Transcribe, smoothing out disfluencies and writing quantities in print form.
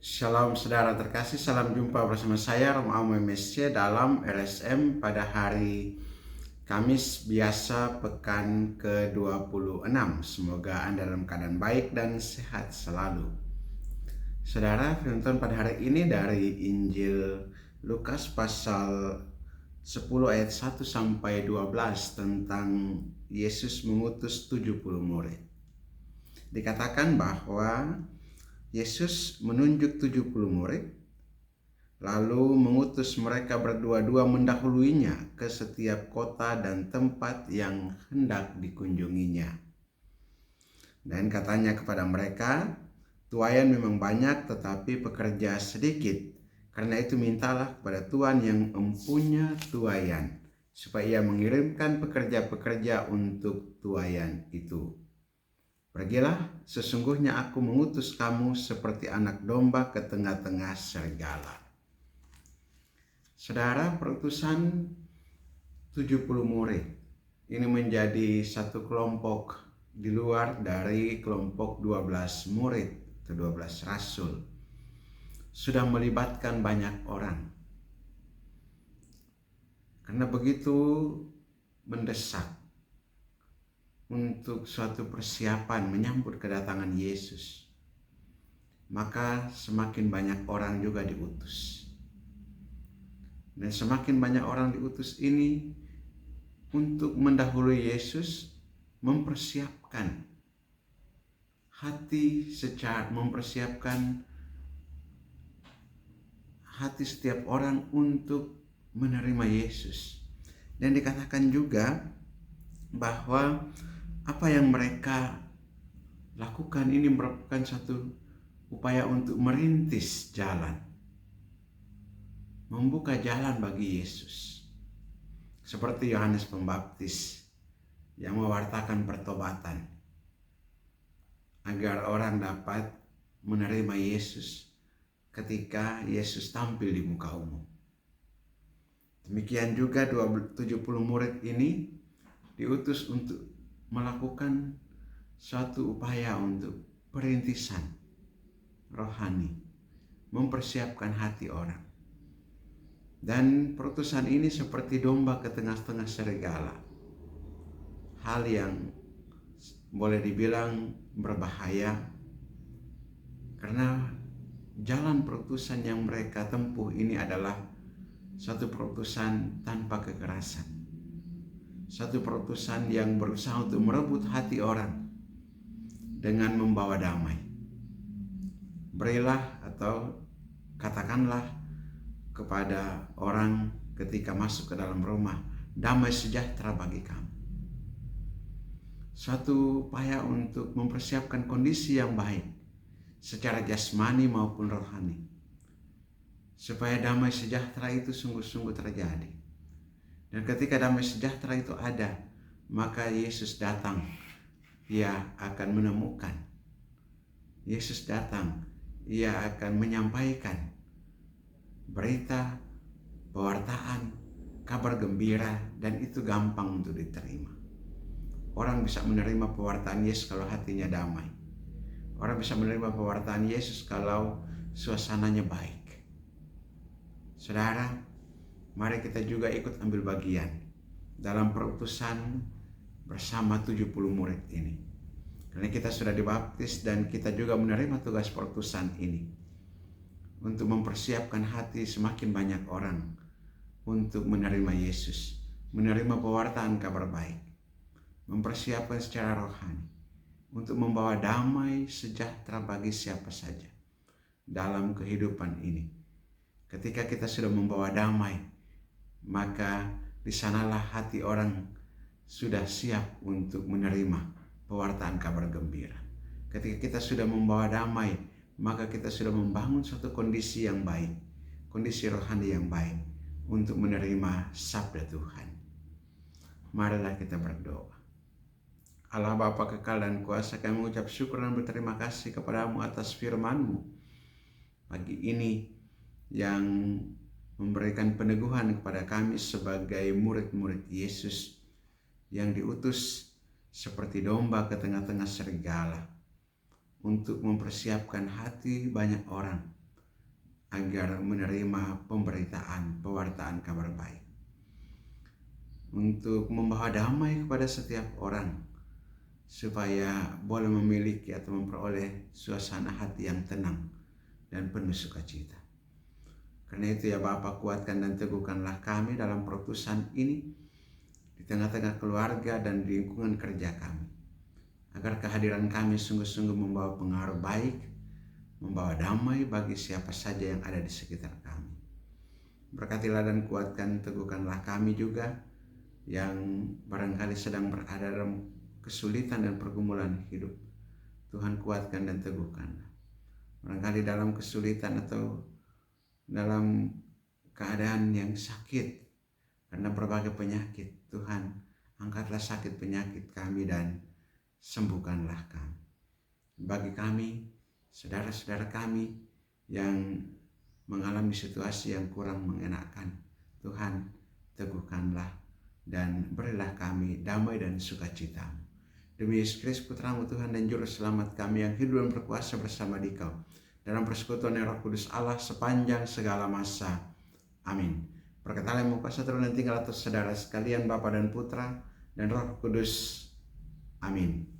Shalom saudara terkasih, salam jumpa bersama saya Romo MSC dalam RSM pada hari Kamis biasa pekan ke-26. Semoga Anda dalam keadaan baik dan sehat selalu. Saudara, firman pada hari ini dari Injil Lukas pasal 10 ayat 1 sampai 12 tentang Yesus mengutus 70 murid. Dikatakan bahwa Yesus menunjuk 70 murid, lalu mengutus mereka berdua-dua mendahuluinya ke setiap kota dan tempat yang hendak dikunjunginya. Dan katanya kepada mereka, tuaian memang banyak tetapi pekerja sedikit. Karena itu mintalah kepada Tuhan yang mempunyai tuaian, supaya ia mengirimkan pekerja-pekerja untuk tuaian itu. Pergilah, sesungguhnya aku mengutus kamu seperti anak domba ke tengah-tengah serigala. Saudara, perutusan 70 murid ini menjadi satu kelompok di luar dari kelompok 12 murid atau 12 rasul. Sudah melibatkan banyak orang. Karena begitu mendesak untuk suatu persiapan menyambut kedatangan Yesus, maka semakin banyak orang juga diutus. Dan semakin banyak orang diutus ini untuk mendahului Yesus, mempersiapkan hati setiap orang untuk menerima Yesus. Dan dikatakan juga bahwa apa yang mereka lakukan ini merupakan satu upaya untuk merintis jalan, membuka jalan bagi Yesus. Seperti Yohanes Pembaptis yang mewartakan pertobatan agar orang dapat menerima Yesus ketika Yesus tampil di muka umum. Demikian juga 70 murid ini diutus untuk melakukan suatu upaya untuk perintisan rohani, mempersiapkan hati orang. Dan perutusan ini seperti domba ke tengah-tengah serigala. Hal yang boleh dibilang berbahaya, karena jalan perutusan yang mereka tempuh ini adalah satu perutusan tanpa kekerasan. Satu perutusan yang berusaha untuk merebut hati orang dengan membawa damai. Berilah atau katakanlah kepada orang ketika masuk ke dalam rumah, damai sejahtera bagi kamu. Suatu upaya untuk mempersiapkan kondisi yang baik secara jasmani maupun rohani, supaya damai sejahtera itu sungguh-sungguh terjadi. Dan ketika damai sejahtera itu ada, maka Yesus datang, ia akan menemukan. Yesus datang, ia akan menyampaikan berita, pewartaan, kabar gembira, dan itu gampang untuk diterima. Orang bisa menerima pewartaan Yesus kalau hatinya damai. Orang bisa menerima pewartaan Yesus kalau suasananya baik. Saudara, mari kita juga ikut ambil bagian dalam perutusan bersama 70 murid ini. Karena kita sudah dibaptis dan kita juga menerima tugas perutusan ini untuk mempersiapkan hati semakin banyak orang untuk menerima Yesus, menerima pewartaan kabar baik, mempersiapkan secara rohani untuk membawa damai sejahtera bagi siapa saja dalam kehidupan ini. Ketika kita sudah membawa damai, maka di sanalah hati orang sudah siap untuk menerima pewartaan kabar gembira. Ketika kita sudah membawa damai, maka kita sudah membangun suatu kondisi yang baik, kondisi rohani yang baik untuk menerima sabda Tuhan. Marilah kita berdoa. Allah Bapa kekal dan kuasa, kami mengucap syukur dan berterima kasih kepadamu atas firman-Mu pagi ini yang memberikan peneguhan kepada kami sebagai murid-murid Yesus yang diutus seperti domba ke tengah-tengah serigala untuk mempersiapkan hati banyak orang agar menerima pemberitaan, pewartaan kabar baik. Untuk membawa damai kepada setiap orang, supaya boleh memiliki atau memperoleh suasana hati yang tenang dan penuh sukacita. Karena itu ya Bapa, kuatkan dan teguhkanlah kami dalam perutusan ini, di tengah-tengah keluarga dan di lingkungan kerja kami, agar kehadiran kami sungguh-sungguh membawa pengaruh baik, membawa damai bagi siapa saja yang ada di sekitar kami. Berkatilah dan kuatkan, teguhkanlah kami juga yang barangkali sedang berada dalam kesulitan dan pergumulan hidup. Tuhan kuatkan dan teguhkan. Barangkali dalam kesulitan atau dalam keadaan yang sakit karena berbagai penyakit, Tuhan angkatlah sakit penyakit kami dan sembuhkanlah kami. Bagi kami, saudara-saudara kami yang mengalami situasi yang kurang mengenakan, Tuhan teguhkanlah dan berilah kami damai dan sukacita. Demi Yesus Kristus Putramu Tuhan dan Juru Selamat kami yang hidup dan berkuasa bersama Dikau dalam persekutuan Roh Kudus Allah sepanjang segala masa. Amin. Berkatalah yang kuasa turun dan tinggal atas saudara sekalian, Bapa dan Putra dan Roh Kudus. Amin.